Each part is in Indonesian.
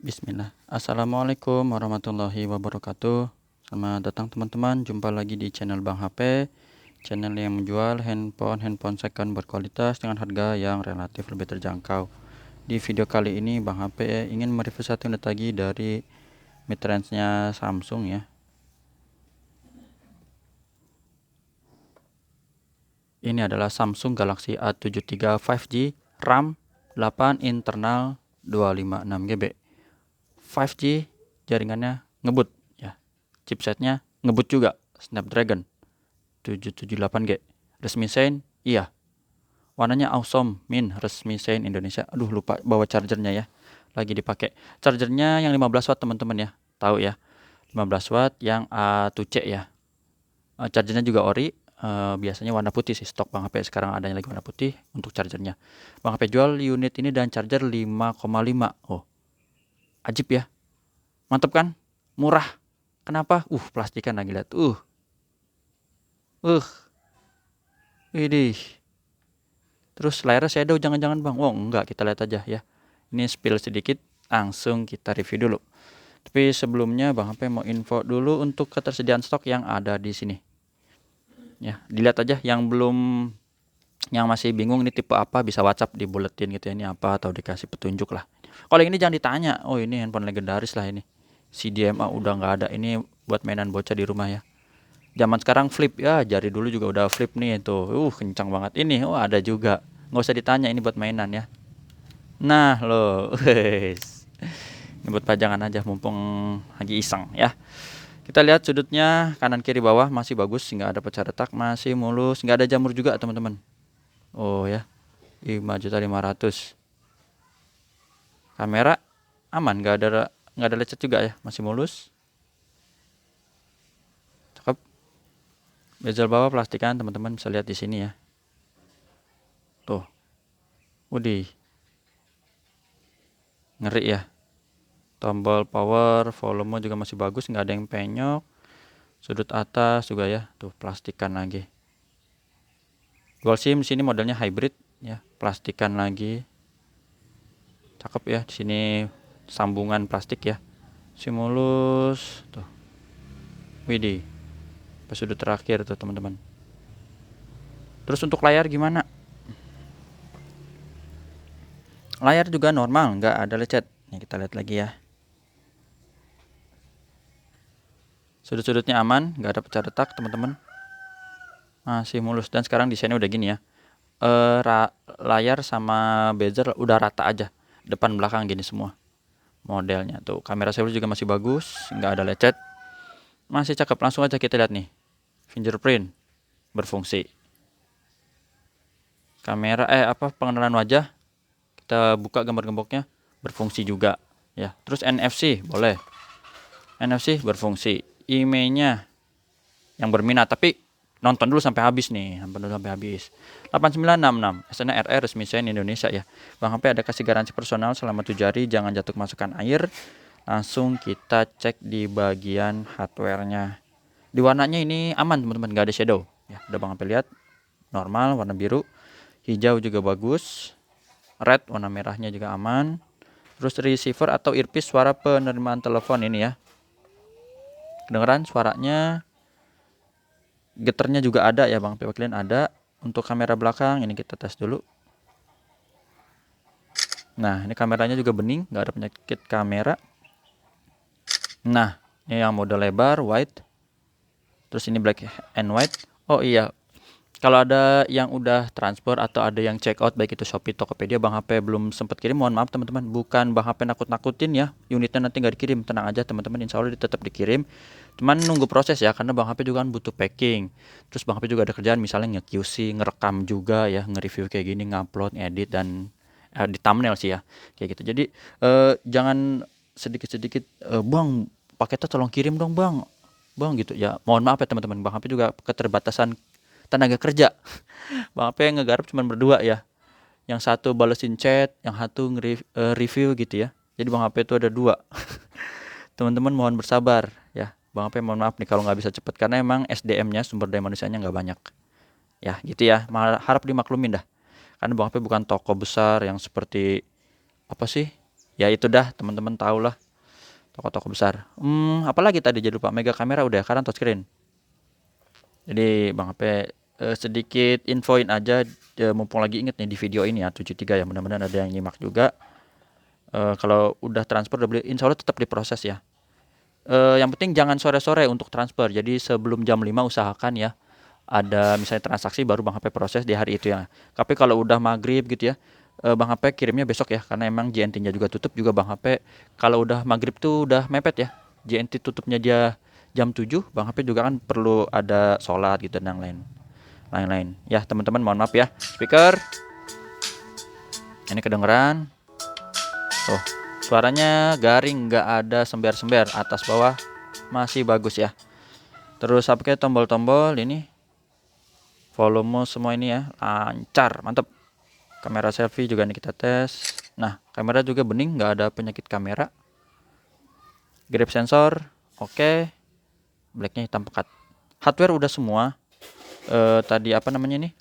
Bismillah. Assalamualaikum warahmatullahi wabarakatuh. Selamat datang teman-teman. Jumpa lagi di channel Bang HP, channel yang menjual handphone second berkualitas dengan harga yang relatif lebih terjangkau. Di video kali ini Bang HP ingin mereview satu unit lagi dari mid-range-nya Samsung ya. Ini adalah Samsung Galaxy A73 5G, RAM 8, internal 256 GB. 5G, jaringannya ngebut ya. Chipsetnya ngebut juga, Snapdragon 778G. Resmi Sein, iya. Warnanya awesome, resmi Sein Indonesia. Aduh, lupa bawa chargernya ya. Lagi dipakai. Chargernya yang 15 watt teman-teman ya. Tahu ya. 15 watt yang A2C ya. Chargernya juga ori. Biasanya warna putih sih, stok Bang HP sekarang adanya lagi warna putih untuk chargernya. Bang HP jual unit ini dan charger 5,5. Oh, ajib ya. Mantap kan? Murah. Kenapa? Plastikan lagi lihat. Widih. Terus layarnya shadow jangan-jangan Bang. Oh, enggak, kita lihat aja ya. Ini spill sedikit, langsung kita review dulu. Tapi sebelumnya Bang HP mau info dulu untuk ketersediaan stok yang ada di sini. Ya, dilihat aja yang masih bingung ini tipe apa, bisa WhatsApp di buletin gitu ya, ini apa, atau dikasih petunjuk lah. Kalau yang ini jangan ditanya. Oh, ini handphone legendaris lah ini. CDMA udah nggak ada. Ini buat mainan bocah di rumah ya. Zaman sekarang flip ya, jari dulu juga udah flip nih tuh. Kencang banget ini. Ada juga. Nggak usah ditanya, ini buat mainan ya. Nah, loh. Ini buat pajangan aja mumpung lagi iseng ya. Kita lihat sudutnya kanan kiri bawah masih bagus, nggak ada pecah retak, masih mulus, nggak ada jamur juga teman-teman. Oh ya, 5.500.000. Kamera aman, nggak ada lecet juga ya, masih mulus. Cakep. Bezel bawah plastikan teman-teman, bisa lihat di sini ya. Tuh, Widih, ngeri ya. Tombol power, volume juga masih bagus, nggak ada yang penyok. Sudut atas juga ya, tuh plastikan lagi. Dual SIM di sini modelnya hybrid ya, plastikan lagi. Cakep ya, di sini sambungan plastik ya. Simulus tuh. Widih. Pas sudut terakhir tuh teman-teman. Terus untuk layar gimana? Layar juga normal, nggak ada lecet. Nih kita lihat lagi ya. Sudut-sudutnya aman, nggak ada pecah retak teman-teman. Masih mulus, dan sekarang desainnya udah gini ya. Layar sama bezel udah rata aja, depan belakang gini semua modelnya. Tuh kamera selfie juga masih bagus, nggak ada lecet, masih cakep. Langsung aja kita lihat nih, fingerprint berfungsi. Kamera pengenalan wajah, kita buka gambar gemboknya, berfungsi juga ya. Terus NFC boleh, NFC berfungsi. IMEI-nya yang berminat tapi nonton dulu sampai habis nih, 8966 SNRR resmi Sein Indonesia ya. Bang HP ada kasih garansi personal selama 7 hari, jangan jatuh kemasukan air. Langsung kita cek di bagian hardware-nya. Di warnanya ini aman teman-teman, nggak ada shadow ya. Udah Bang HP lihat, normal warna biru, hijau juga bagus, red warna merahnya juga aman. Terus receiver atau earpiece suara penerimaan telepon ini ya, kedengeran suaranya. Geternya juga ada ya Bang, kalian ada. Untuk kamera belakang ini kita tes dulu. Nah, ini kameranya juga bening, nggak ada penyakit kamera. Nah, ini yang mode lebar wide. Terus ini black and white. Oh iya, kalau ada yang udah transfer atau ada yang check out baik itu Shopee, Tokopedia, Bang HP belum sempat kirim, mohon maaf teman-teman. Bukan Bang HP nakut-nakutin ya, unitnya nanti nggak dikirim, tenang aja teman-teman, insya Allah tetap dikirim. Cuman nunggu proses ya, karena Bang HP juga kan butuh packing. Terus Bang HP juga ada kerjaan misalnya nge-QC, ngerekam juga ya, nge-review kayak gini, ngupload, ngedit, dan di thumbnail sih ya, kayak gitu. Jadi jangan sedikit-sedikit, Bang paketnya tolong kirim dong Bang gitu ya. Mohon maaf ya teman-teman, Bang HP juga keterbatasan tenaga kerja. Bang HP ngegarap cuma berdua ya. Yang satu balesin chat, yang satu review gitu ya. Jadi Bang HP itu ada dua. Teman-teman mohon bersabar ya. Bang HP mohon maaf nih kalau nggak bisa cepet, karena emang SDM-nya, sumber daya manusianya nggak banyak. Ya gitu ya, harap dimaklumin dah. Karena Bang HP bukan toko besar yang seperti apa sih, Ya itu dah teman-teman tahu lah toko-toko besar. Apalagi tadi jadi lupa, mega kamera udah karena touchscreen. Jadi Bang HP sedikit infoin aja, mumpung lagi inget nih di video ini ya 73 ya, mudah-mudahan ada yang nyimak juga. Kalau udah transfer udah beli, insya Allah tetap diproses ya. Yang penting jangan sore-sore untuk transfer. Jadi sebelum jam 5 usahakan ya ada misalnya transaksi baru Bang HP proses di hari itu ya. Tapi kalau udah maghrib gitu ya, Bang HP kirimnya besok ya, karena emang JNT-nya juga tutup juga Bang HP. Kalau udah maghrib tuh udah mepet ya. JNT tutupnya dia jam 7, Bang HP juga kan perlu ada sholat gitu dan lain-lain. Ya teman-teman mohon maaf ya. Speaker, ini kedengeran. Tuh, suaranya garing, nggak ada sember-sember, atas bawah masih bagus ya. Terus pakai tombol-tombol ini, volume semua ini ya lancar, mantap. Kamera selfie juga nih kita tes. Nah, kamera juga bening, nggak ada penyakit kamera. Grip sensor, oke. Blacknya hitam pekat. Hardware udah semua. Tadi apa namanya nih?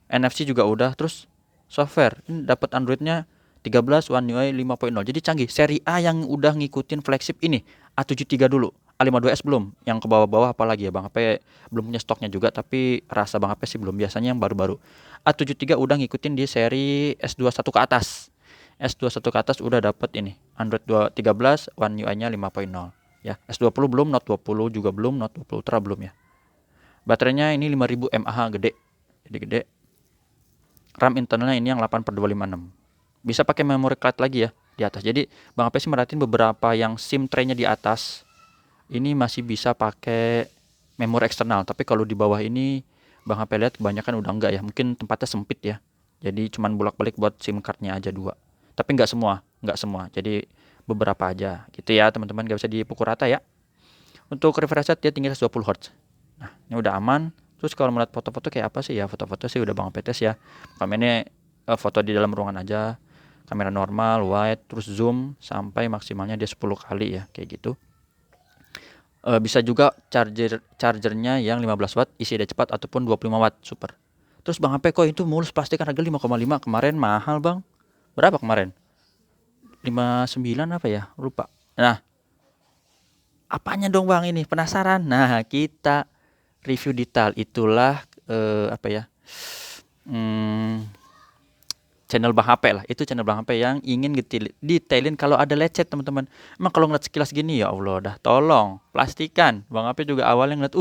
NFC juga udah. Terus software, ini dapat Androidnya 13 One UI 5.0. Jadi canggih. Seri A yang udah ngikutin flagship ini A73 dulu. A52s belum. Yang ke bawah-bawah apalagi ya Bang HP belum punya stoknya juga, tapi rasa Bang HP sih belum. Biasanya yang baru-baru. A73 udah ngikutin di seri S21 ke atas. S21 ke atas udah dapat ini Android 13 One UI-nya 5.0 ya. S20 belum, Note 20 juga belum, Note 20 Ultra belum ya. Baterainya ini 5000 mAh gede. Jadi gede. RAM internalnya ini yang 8/256. Bisa pakai memory card lagi ya di atas. Jadi Bang HP sih merhatiin beberapa yang SIM tray-nya di atas ini masih bisa pakai memori eksternal, tapi kalau di bawah ini Bang HP lihat kebanyakan udah enggak ya. Mungkin tempatnya sempit ya. Jadi cuman bolak-balik buat SIM card-nya aja 2. Tapi enggak semua. Jadi beberapa aja. Gitu ya, teman-teman, enggak bisa dipukul rata ya. Untuk refresh rate dia tinggi 120 Hz. Nah, ini udah aman. Terus kalau melihat foto-foto kayak apa sih ya? Foto-foto sih udah Bang HP tes ya. Kalau ini foto di dalam ruangan aja. Kamera normal, wide, terus zoom sampai maksimalnya dia 10 kali ya, kayak gitu. Bisa juga chargernya yang 15 watt isi daya cepat ataupun 25 watt super. Terus Bang HP kok itu mulus plastikan harga 5,5 kemarin mahal Bang. Berapa kemarin? 59 apa ya? Lupa. Nah, apanya dong Bang ini? Penasaran? Nah, kita review detail. Itulah apa ya? Channel Bang HP lah. Itu channel Bang HP yang ingin detailin kalau ada lecet teman-teman. Emang kalau ngeliat sekilas gini ya Allah dah tolong plastikan. Bang HP juga awalnya ngeliat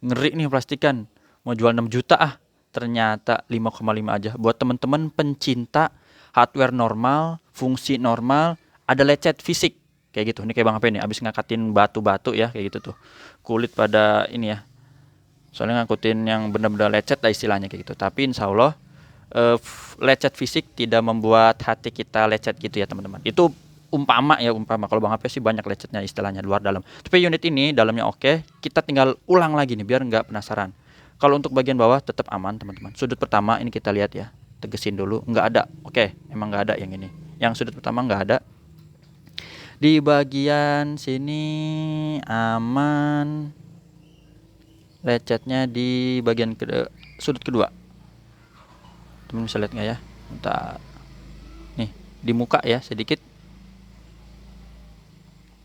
ngeri nih plastikan. Mau jual 6 juta ternyata 5,5 aja. Buat teman-teman pencinta hardware normal, fungsi normal, ada lecet fisik kayak gitu. Ini kayak Bang HP nih abis ngangkatin batu-batu ya kayak gitu tuh. Kulit pada ini ya. Soalnya ngangkutin yang benar-benar lecet lah istilahnya kayak gitu. Tapi insya Allah lecet fisik tidak membuat hati kita lecet gitu ya teman-teman. Itu umpama kalau Bang HP sih banyak lecetnya istilahnya luar dalam. Tapi unit ini dalamnya oke, kita tinggal ulang lagi nih biar nggak penasaran. Kalau untuk bagian bawah tetap aman teman-teman. Sudut pertama ini kita lihat ya, tegesin dulu nggak ada. Oke, emang nggak ada yang ini. Yang sudut pertama nggak ada. Di bagian sini aman. Lecetnya di bagian sudut kedua. Teman bisa lihat nggak ya? Bentar. Nih di muka ya sedikit.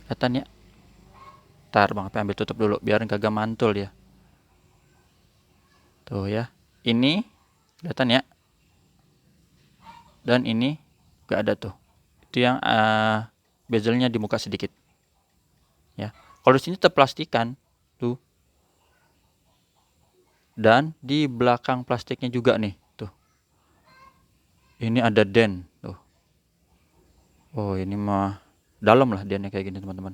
Kelihatan ya? Ntar Bang HP ambil tutup dulu biar kagak mantul ya. Tuh ya. Ini kelihatan ya. Dan ini nggak ada tuh. Itu yang bezelnya di muka sedikit. Ya. Kalau di sini tetap plastikan tuh. Dan di belakang plastiknya juga nih. Ini ada den tuh. Oh ini mah dalam lah dennya kayak gini teman-teman.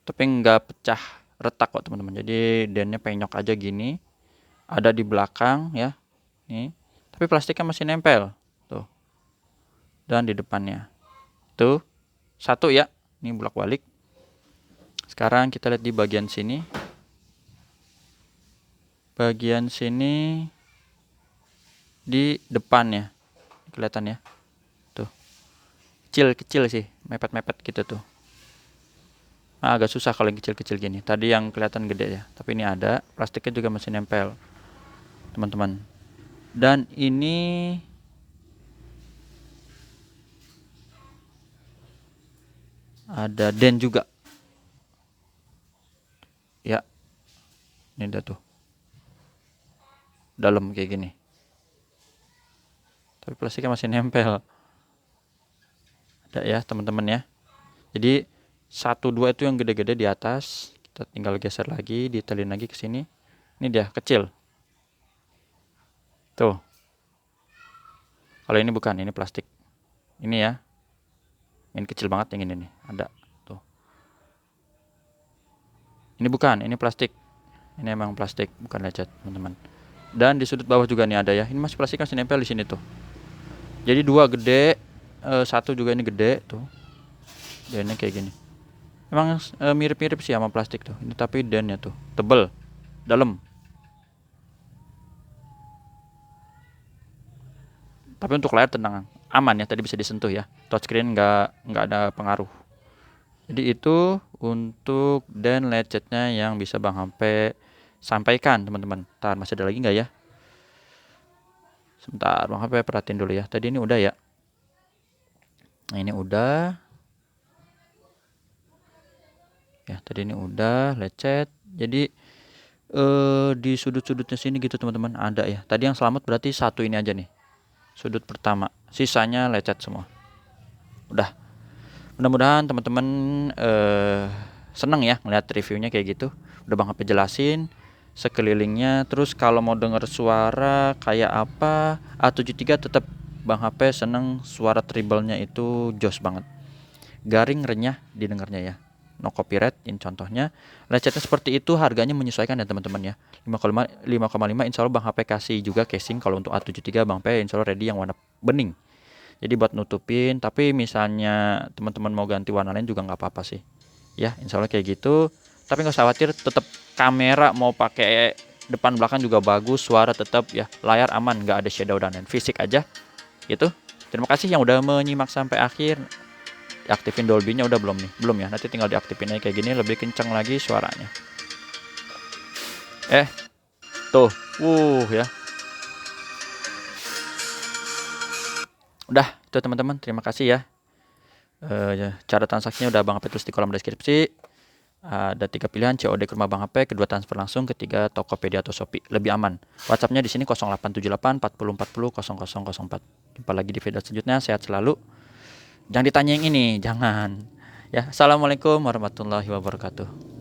Tapi nggak pecah retak kok teman-teman. Jadi dennya penyok aja gini. Ada di belakang ya. Nih. Tapi plastiknya masih nempel tuh. Dan di depannya. Tuh. Satu ya. Ini bolak-balik. Sekarang kita lihat di bagian sini. Bagian sini di depannya kelihatan ya tuh kecil sih mepet gitu tuh. Agak susah kalau yang kecil gini, tadi yang kelihatan gede ya, tapi ini ada plastiknya juga masih nempel teman-teman. Dan ini ada den juga ya. Ini dah tuh dalam kayak gini, tapi plastiknya masih nempel. Ada ya teman-teman ya. Jadi 1 2 itu yang gede-gede di atas, kita tinggal geser lagi, ditelin lagi ke sini. Ini dia kecil tuh. Kalau ini bukan, ini plastik. Ini ya, ini kecil banget yang ini nih, ada tuh. Ini bukan, ini plastik. Ini emang plastik, bukan lecet teman-teman. Dan di sudut bawah juga nih ada ya, ini masih plastik, masih nempel di sini tuh. Jadi 2 gede, 1 juga ini gede tuh. Dan ini kayak gini. Emang mirip-mirip sih sama plastik tuh. Ini tapi dennya tuh tebel, dalam. Tapi untuk layar tenang, aman ya. Tadi bisa disentuh ya. Touchscreen nggak ada pengaruh. Jadi itu untuk dan lecetnya yang bisa Bang HP sampaikan teman-teman. Ntar masih ada lagi nggak ya? Sebentar, Bang HP perhatiin dulu ya. Tadi ini udah ya. Nah, ini udah. Ya, tadi ini udah lecet. Jadi di sudut-sudutnya sini gitu teman-teman ada ya. Tadi yang selamat berarti 1 ini aja nih. Sudut pertama. Sisanya lecet semua. Udah. Mudah-mudahan teman-teman seneng ya ngeliat reviewnya kayak gitu. Udah Bang HP jelasin sekelilingnya. Terus kalau mau denger suara kayak apa, A73 tetap Bang HP seneng suara treble-nya itu jos banget. Garing renyah didengarnya ya. No copyright ini contohnya. Lecetnya seperti itu, harganya menyesuaikan ya teman-teman ya. 5,5 insya Allah Bang HP kasih juga casing. Kalau untuk A73 Bang HP insya Allah ready yang warna bening. Jadi buat nutupin, tapi misalnya teman-teman mau ganti warna lain juga nggak apa-apa sih. Ya, insya Allah kayak gitu. Tapi nggak usah khawatir, tetap kamera mau pakai depan belakang juga bagus, suara tetap ya, layar aman, nggak ada shadow dan lain. Fisik aja gitu. Terima kasih yang udah menyimak sampai akhir. Aktifin Dolby-nya udah belum nih? Belum ya, nanti tinggal diaktifin aja kayak gini, lebih kencang lagi suaranya. Tuh, ya. Udah, itu teman-teman, terima kasih ya. Cara transaksinya udah Bang HP tulis di kolom deskripsi. Ada 3 pilihan, COD ke rumah Bang HP, kedua transfer langsung, ketiga Tokopedia atau Shopee, lebih aman. WhatsApp-nya di sini 0878 40 40 0004. Jumpa lagi di video selanjutnya, sehat selalu. Jangan ditanya yang ini, jangan. Ya, assalamualaikum warahmatullahi wabarakatuh.